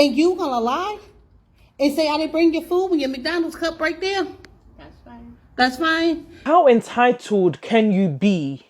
And you gonna lie and say I didn't bring your food when your McDonald's cup right there? That's fine. That's fine. How entitled can you be?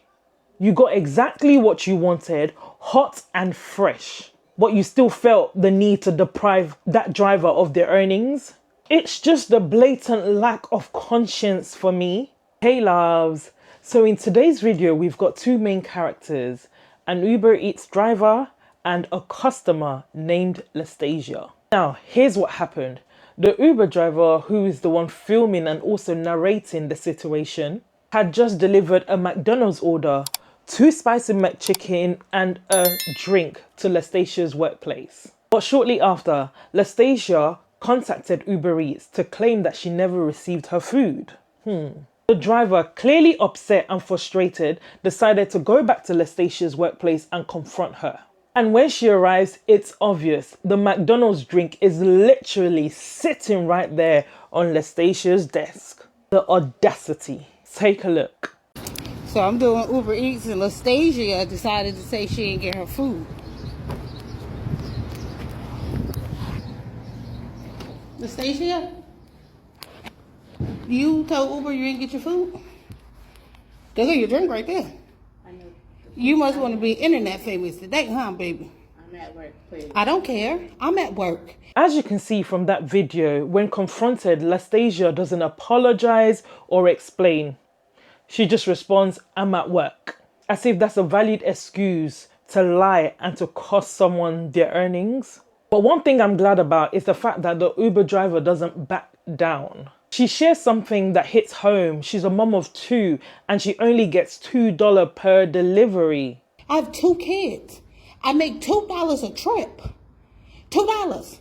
You got exactly what you wanted, hot and fresh, but you still felt the need to deprive that driver of their earnings? It's just a blatant lack of conscience for me. Hey loves, so in today's video we've got two main characters, an Uber Eats driver and a customer named Lastasia. Now here's what happened. The Uber driver, who is the one filming and also narrating the situation, had just delivered a McDonald's order, 2 spicy McChicken and a drink to Lastasia's workplace. But shortly after, Lastasia contacted Uber Eats to claim that she never received her food. The driver, clearly upset and frustrated, decided to go back to Lastasia's workplace and confront her. And when she arrives, it's obvious. The McDonald's drink is literally sitting right there on Lastasia's desk. The audacity. Take a look. So I'm doing Uber Eats and Lastasia decided to say she didn't get her food. Lastasia? You told Uber you didn't get your food? There go your drink right there. I know. You must want to be internet famous today, huh, baby? I'm at work, please. I don't care. I'm at work. As you can see from that video, when confronted, Lastasia doesn't apologize or explain. She just responds, "I'm at work," as if that's a valid excuse to lie and to cost someone their earnings. But one thing I'm glad about is the fact that the Uber driver doesn't back down. She shares something that hits home. She's a mom of 2 and she only gets $2 per delivery. I have 2 kids. I make $2 a trip. $2.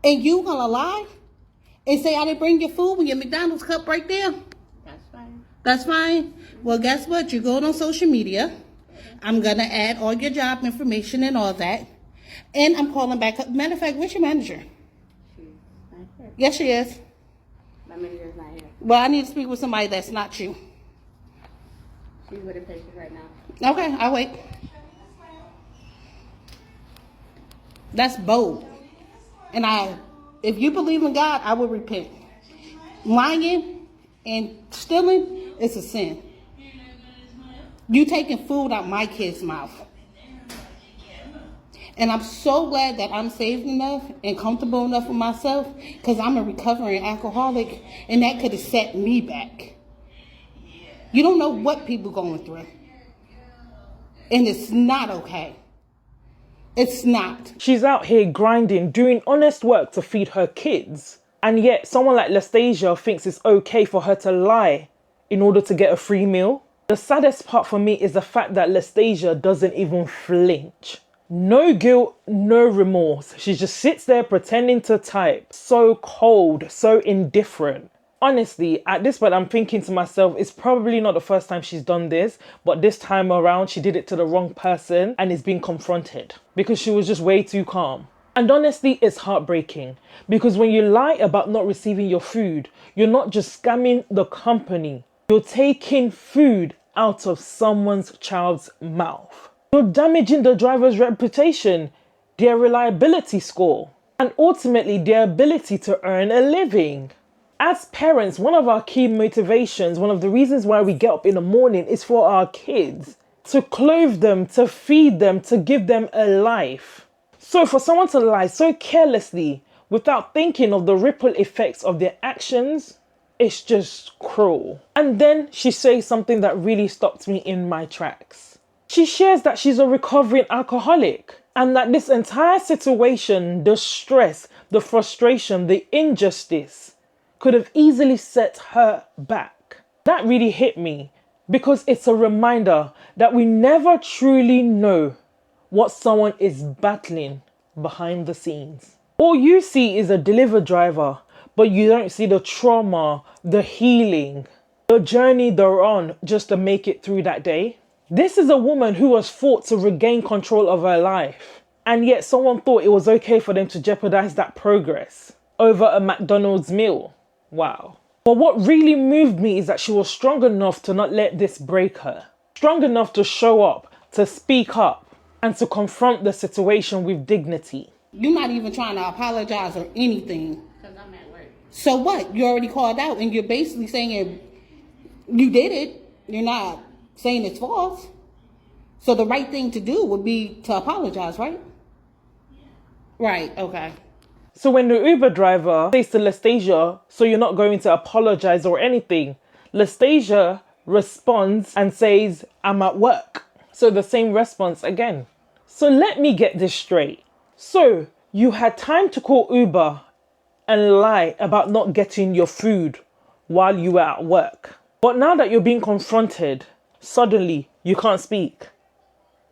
And you gonna lie and say I didn't bring your food when your McDonald's cup right there? That's fine. That's fine. Well, guess what? You're going on social media. I'm gonna add all your job information and all that. And I'm calling back up. Matter of fact, where's your manager? She's not here. Yes, she is. My manager's not here. Well, I need to speak with somebody that's not you. She's with a patient right now. Okay, I'll wait. That's bold. And if you believe in God, I will repent. Lying and stealing is a sin. You taking food out my kid's mouth. And I'm so glad that I'm saved enough and comfortable enough with myself, because I'm a recovering alcoholic and that could have set me back. You don't know what people going through. And it's not okay. It's not. She's out here grinding, doing honest work to feed her kids. And yet someone like Lastasia thinks it's okay for her to lie in order to get a free meal. The saddest part for me is the fact that Lastasia doesn't even flinch. No guilt, no remorse. She just sits there pretending to type. So cold, so indifferent. Honestly, at this point, I'm thinking to myself, it's probably not the first time she's done this, but this time around, she did it to the wrong person and is being confronted because she was just way too calm. And honestly, it's heartbreaking because when you lie about not receiving your food, you're not just scamming the company. You're taking food out of someone's child's mouth. You're damaging the driver's reputation, their reliability score, and ultimately their ability to earn a living. As parents, one of our key motivations, one of the reasons why we get up in the morning is for our kids. To clothe them, to feed them, to give them a life. So for someone to lie so carelessly without thinking of the ripple effects of their actions, it's just cruel. And then she says something that really stopped me in my tracks. She shares that she's a recovering alcoholic and that this entire situation, the stress, the frustration, the injustice could have easily set her back. That really hit me because it's a reminder that we never truly know what someone is battling behind the scenes. All you see is a delivery driver, but you don't see the trauma, the healing, the journey they're on just to make it through that day. This is a woman who was fought to regain control of her life, and yet someone thought it was okay for them to jeopardize that progress over a McDonald's meal. Wow. But what really moved me is that she was strong enough to not let this break her. Strong enough to show up, to speak up, and to confront the situation with dignity. You're not even trying to apologize or anything. Because I'm at work. So what? You already called out, and you're basically saying you did it. You're not saying it's false. So the right thing to do would be to apologize, right? Right, okay. So when the Uber driver says to Lestasia, so you're not going to apologize or anything, Lestasia responds and says, I'm at work. So the same response again. So let me get this straight. So you had time to call Uber and lie about not getting your food while you were at work. But now that you're being confronted, suddenly you can't speak.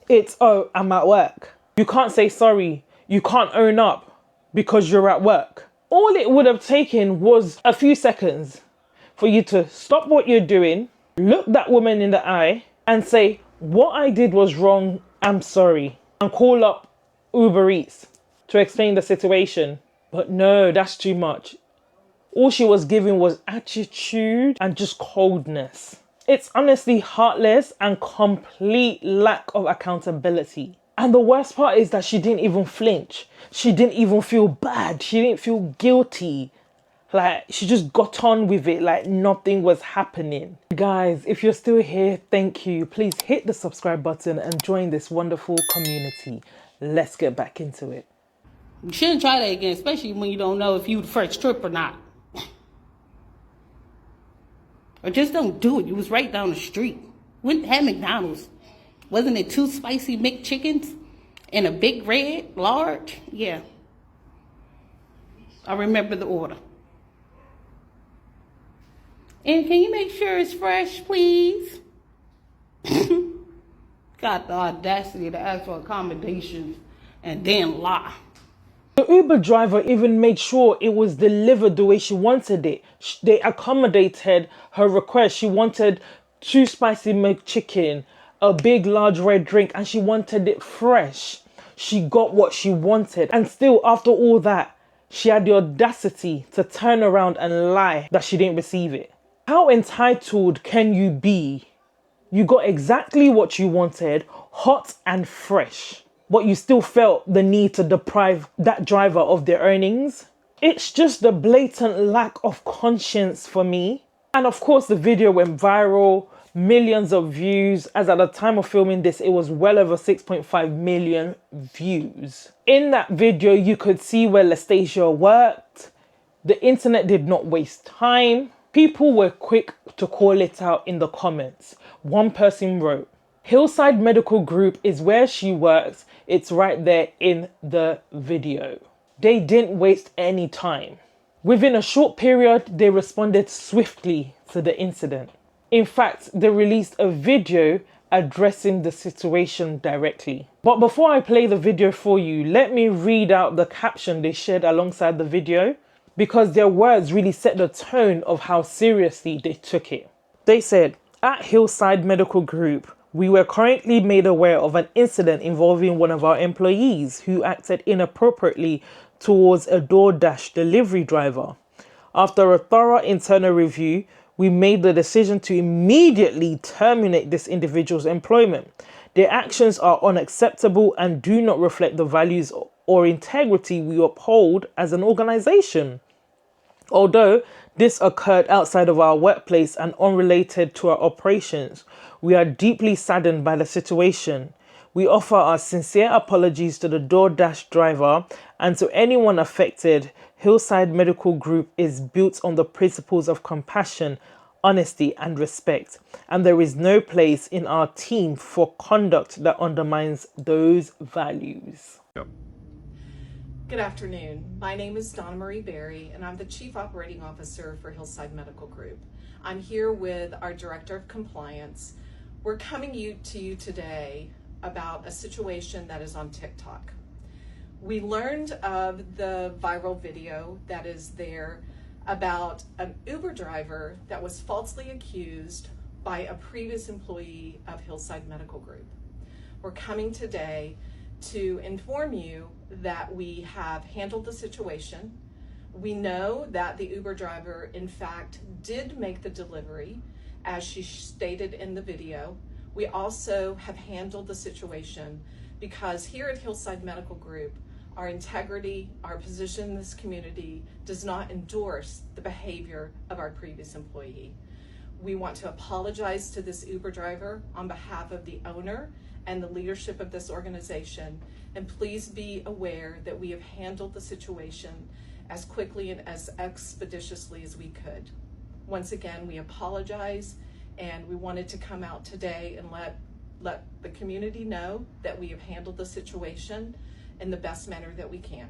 It's, oh, I'm at work. You can't say sorry. You can't own up because you're at work. All it would have taken was a few seconds for you to stop what you're doing, look that woman in the eye and say, what I did was wrong, I'm sorry, and call up Uber Eats to explain the situation. But no, that's too much. All she was giving was attitude and just coldness. It's honestly heartless and complete lack of accountability. And the worst part is that she didn't even flinch. She didn't even feel bad. She didn't feel guilty. Like, she just got on with it like nothing was happening. Guys, if you're still here, thank you. Please hit the subscribe button and join this wonderful community. Let's get back into it. You shouldn't try that again, especially when you don't know if you the first trip or not. Or just don't do it. You was right down the street. Went had McDonald's. Wasn't it 2 spicy McChickens and a big red large? Yeah. I remember the order. And can you make sure it's fresh, please? Got the audacity to ask for accommodations and then lie. The Uber driver even made sure it was delivered the way she wanted it. They accommodated her request. She wanted 2 spicy McChicken, a big large red drink, and she wanted it fresh. She got what she wanted. And still, after all that, she had the audacity to turn around and lie that she didn't receive it. How entitled can you be? You got exactly what you wanted, hot and fresh, but you still felt the need to deprive that driver of their earnings. It's just the blatant lack of conscience for me. And of course, the video went viral, millions of views, as at the time of filming this, it was well over 6.5 million views. In that video, you could see where Lestasia worked. The internet did not waste time. People were quick to call it out in the comments. One person wrote, Hillside Medical Group is where she works. It's right there in the video. They didn't waste any time. Within a short period, they responded swiftly to the incident. In fact, they released a video addressing the situation directly. But before I play the video for you, let me read out the caption they shared alongside the video, because their words really set the tone of how seriously they took it. They said, at Hillside Medical Group, we were currently made aware of an incident involving one of our employees who acted inappropriately towards a DoorDash delivery driver. After a thorough internal review, we made the decision to immediately terminate this individual's employment. Their actions are unacceptable and do not reflect the values or integrity we uphold as an organization. Although this occurred outside of our workplace and unrelated to our operations, we are deeply saddened by the situation. We offer our sincere apologies to the DoorDash driver and to anyone affected. Hillside Medical Group is built on the principles of compassion, honesty, and respect, and there is no place in our team for conduct that undermines those values. Good afternoon. My name is Donna Marie Berry, and I'm the Chief Operating Officer for Hillside Medical Group. I'm here with our Director of Compliance. We're coming to you today about a situation that is on TikTok. We learned of the viral video that is there about an Uber driver that was falsely accused by a previous employee of Hillside Medical Group. We're coming today to inform you that we have handled the situation. We know that the Uber driver, in fact, did make the delivery, as she stated in the video. We also have handled the situation because here at Hillside Medical Group, Our integrity, our position in this community does not endorse the behavior of our previous employee. We want to apologize to this Uber driver on behalf of the owner and the leadership of this organization. And please be aware that we have handled the situation as quickly and as expeditiously as we could. Once again, we apologize, and we wanted to come out today and let the community know that we have handled the situation in the best manner that we can.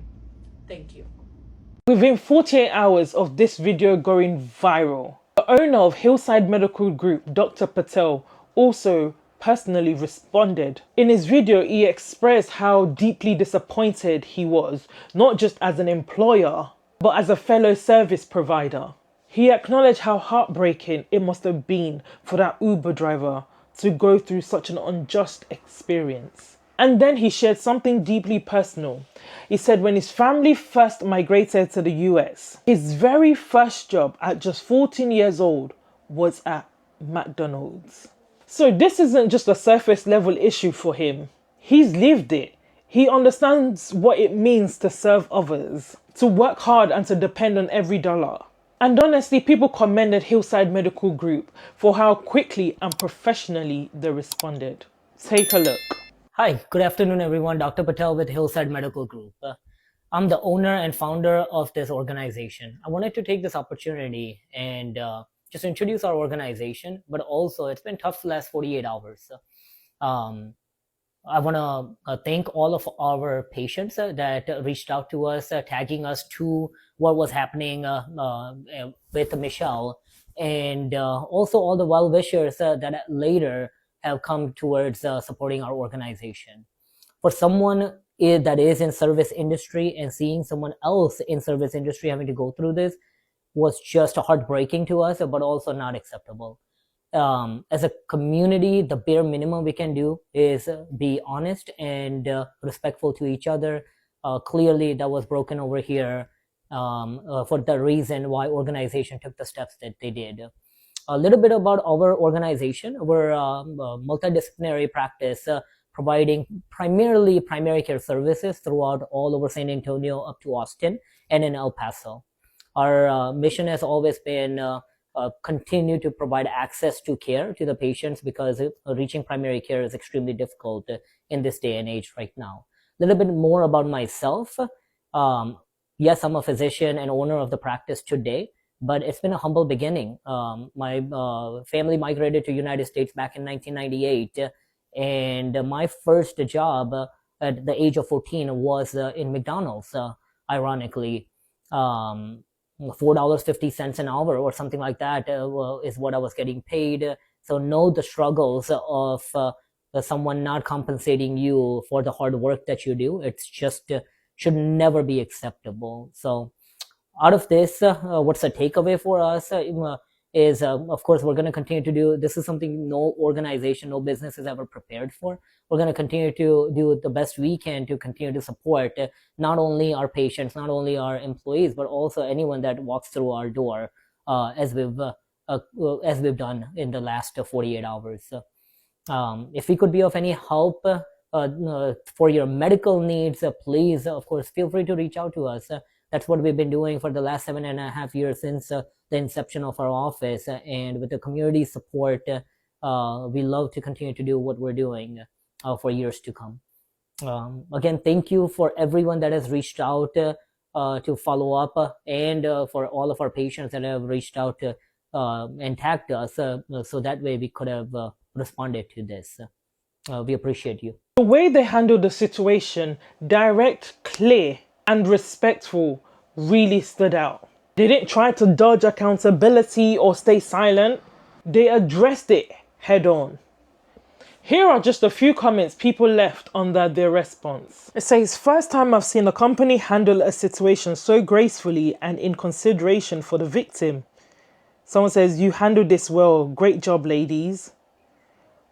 Thank you. Within 48 hours of this video going viral, the owner of Hillside Medical Group, Dr. Patel, also personally responded. In his video, he expressed how deeply disappointed he was, not just as an employer, but as a fellow service provider. He acknowledged how heartbreaking it must have been for that Uber driver to go through such an unjust experience. And then he shared something deeply personal. He said when his family first migrated to the US, his very first job at just 14 years old was at McDonald's. So this isn't just a surface level issue for him. He's lived it. He understands what it means to serve others, to work hard and to depend on every dollar. And honestly, people commended Hillside Medical Group for how quickly and professionally they responded. Take a look. Hi, good afternoon everyone. Dr. Patel with Hillside Medical Group. I'm the owner and founder of this organization. I wanted to take this opportunity and just introduce our organization, but also it's been tough the last 48 hours. I want to thank all of our patients that reached out to us, tagging us to what was happening with Michelle, and also all the well-wishers that later have come towards supporting our organization. For someone that is in service industry and seeing someone else in service industry having to go through this was just heartbreaking to us, but also not acceptable. As a community, the bare minimum we can do is be honest and respectful to each other. Clearly that was broken over here for the reason why organization took the steps that they did. A little bit about our organization. We're a multidisciplinary practice providing primarily primary care services throughout all over San Antonio up to Austin and in El Paso. Our mission has always been continue to provide access to care to the patients because reaching primary care is extremely difficult in this day and age right now. A little bit more about myself. Yes, I'm a physician and owner of the practice today, but it's been a humble beginning. My family migrated to United States back in 1998, and my first job at the age of 14 was in McDonald's, ironically. $4.50 an hour or something like that is what I was getting paid. So know the struggles of someone not compensating you for the hard work that you do. It's just should never be acceptable. So out of this, what's the takeaway for us is, of course, we're going to continue to do, this is something no organization, no business is ever prepared for. We're going to continue to do the best we can to continue to support not only our patients, not only our employees, but also anyone that walks through our door, as we've done in the last 48 hours. If we could be of any help for your medical needs, please, of course, feel free to reach out to us. That's what we've been doing for the last 7.5 years since the inception of our office. And with the community support, we love to continue to do what we're doing for years to come. Again, thank you for everyone that has reached out to follow up, and for all of our patients that have reached out and tagged us, so that way we could have responded to this. We appreciate you. The way they handled the situation, direct, clear, and respectful, really stood out. They didn't try to dodge accountability or stay silent. They addressed it head on. Here are just a few comments people left under their response. It says, first time I've seen a company handle a situation so gracefully and in consideration for the victim. Someone says, you handled this well. Great job, ladies.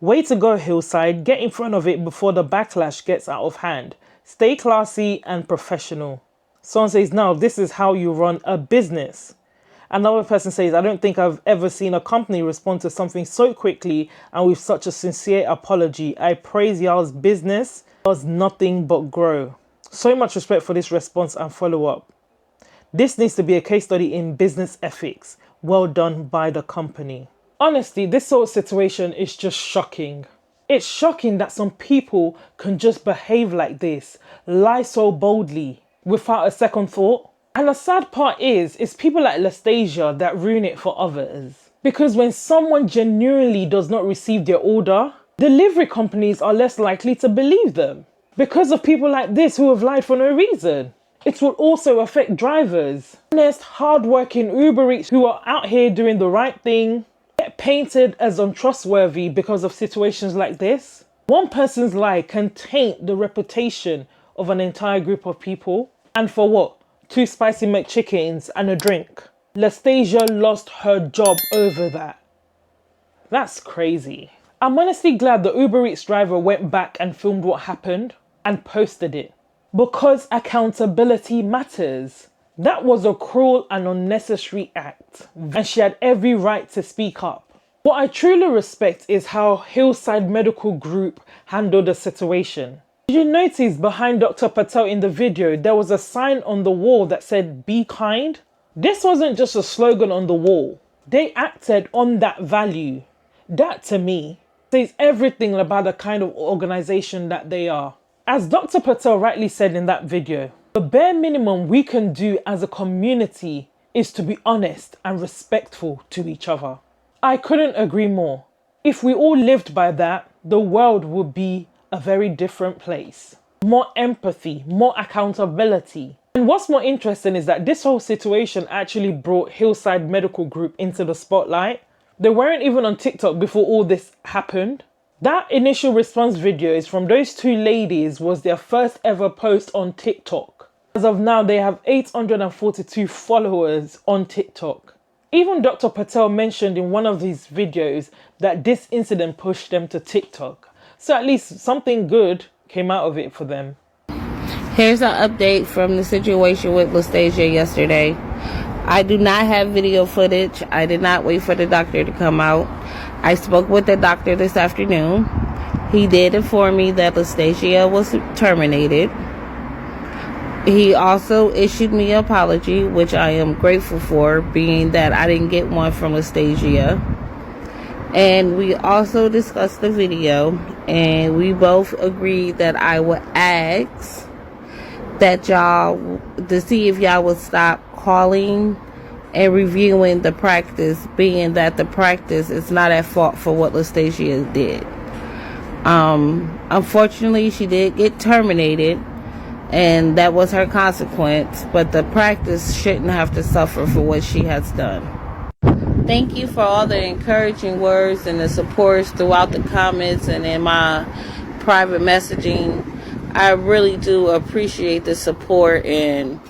Way to go, Hillside. Get in front of it before the backlash gets out of hand. Stay classy and professional. Someone says, now this is how you run a business. Another person says, I don't think I've ever seen a company respond to something so quickly and with such a sincere apology. I praise y'all's business. Does nothing but grow. So much respect for this response and follow-up. This needs to be a case study in business ethics. Well done by the company. Honestly, this sort of situation is just shocking. It's shocking that some people can just behave like this, lie so boldly, without a second thought. And the sad part is, it's people like Lastasia that ruin it for others. Because when someone genuinely does not receive their order, delivery companies are less likely to believe them. Because of people like this who have lied for no reason. It will also affect drivers. Honest, hard-working ubereats who are out here doing the right thing get painted as untrustworthy because of situations like this. One person's lie can taint the reputation of an entire group of people. And for what? 2 spicy McChickens and a drink. Lastasia lost her job over that. That's crazy. I'm honestly glad the Uber Eats driver went back and filmed what happened and posted it. Because accountability matters. That was a cruel and unnecessary act, and she had every right to speak up. What I truly respect is how Hillside Medical Group handled the situation. Did you notice behind Dr. Patel in the video, there was a sign on the wall that said, "Be kind"? This wasn't just a slogan on the wall. They acted on that value. That, to me, says everything about the kind of organization that they are. As Dr. Patel rightly said in that video, the bare minimum we can do as a community is to be honest and respectful to each other. I couldn't agree more. If we all lived by that, the world would be a very different place. More empathy, more accountability. And what's more interesting is that this whole situation actually brought Hillside Medical Group into the spotlight. They weren't even on TikTok before all this happened. That initial response video is from those 2 ladies, was their first ever post on TikTok. As of now, they have 842 followers on TikTok. Even Dr. Patel mentioned in one of his videos that this incident pushed them to TikTok. So at least something good came out of it for them. Here's an update from the situation with Lastasia yesterday. I do not have video footage. I did not wait for the doctor to come out. I spoke with the doctor this afternoon. He did inform me that Lastasia was terminated. He also issued me an apology, which I am grateful for, being that I didn't get one from Lastasia. And we also discussed the video, and we both agreed that I would ask that y'all, to see if y'all would stop calling and reviewing the practice, being that the practice is not at fault for what Lastasia did. Unfortunately, she did get terminated, and that was her consequence, but the practice shouldn't have to suffer for what she has done. Thank you for all the encouraging words and the supports throughout the comments and in my private messaging. I really do appreciate the support and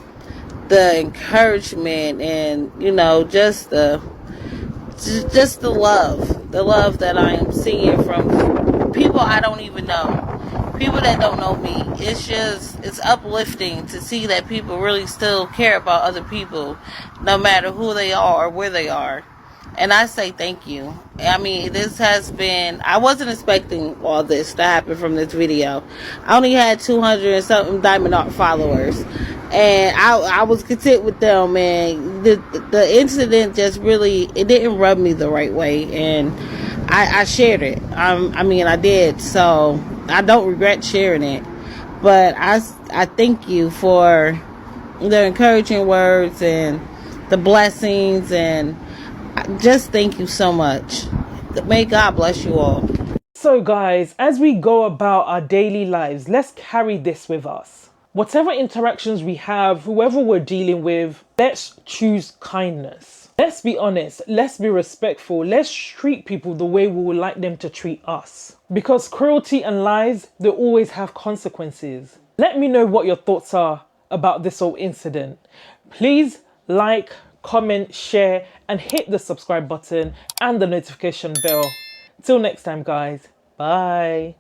the encouragement, and just the love that I am seeing from people I don't even know, people that don't know me. It's uplifting to see that people really still care about other people, no matter who they are or where they are. And I say thank you. I mean, this has been, I wasn't expecting all this to happen from this video. I only had 200 and something Diamond Art followers, and I was content with them, and the incident just really, it didn't rub me the right way, and I shared it. I did, so I don't regret sharing it. But I thank you for the encouraging words and the blessings, and just thank you so much. May God bless you all. So guys, as we go about our daily lives, let's carry this with us. Whatever interactions we have, whoever we're dealing with, let's choose kindness. Let's be honest, let's be respectful, let's treat people the way we would like them to treat us. Because cruelty and lies, they always have consequences. Let me know what your thoughts are about this whole incident. Please like, comment, share, and hit the subscribe button and the notification bell. Till next time, guys. Bye.